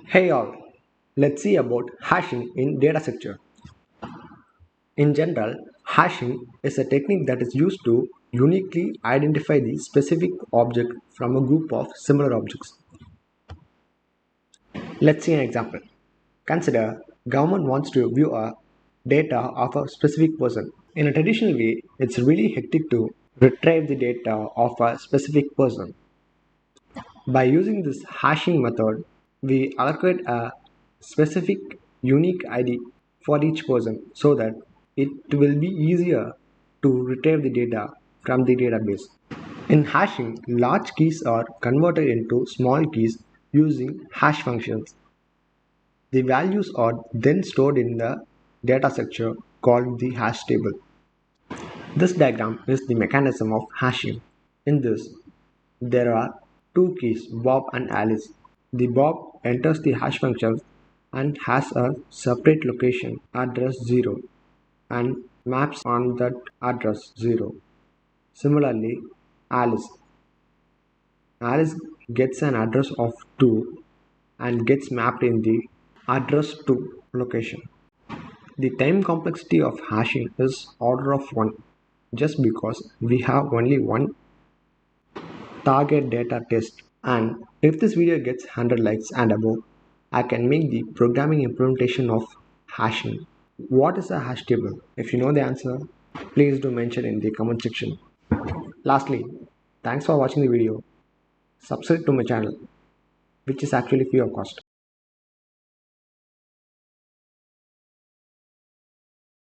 Hey all, let's see about hashing in data structure. In general, hashing is a technique that is used to uniquely identify the specific object from a group of similar objects. Let's see an example. Consider government wants to view a data of a specific person. In a traditional way, it's really hectic to retrieve the data of a specific person. By using this hashing method, we allocate a specific unique ID for each person so that it will be easier to retrieve the data from the database. In hashing, large keys are converted into small keys using hash functions. The values are then stored in the data structure called the hash table. This diagram is the mechanism of hashing. In this, there are two keys, Bob and Alice. The Bob enters the hash function and has a separate location, address 0, and maps on that address 0. Similarly, Alice. Alice gets an address of 2 and gets mapped in the address 2 location. The time complexity of hashing is order of 1 just because we have only one target data test. And if this video gets 100 likes and above, I can make the programming implementation of hashing. What is a hash table? If you know the answer, please do mention in the comment section. Lastly, thanks for watching the video. Subscribe to my channel, which is actually free of cost.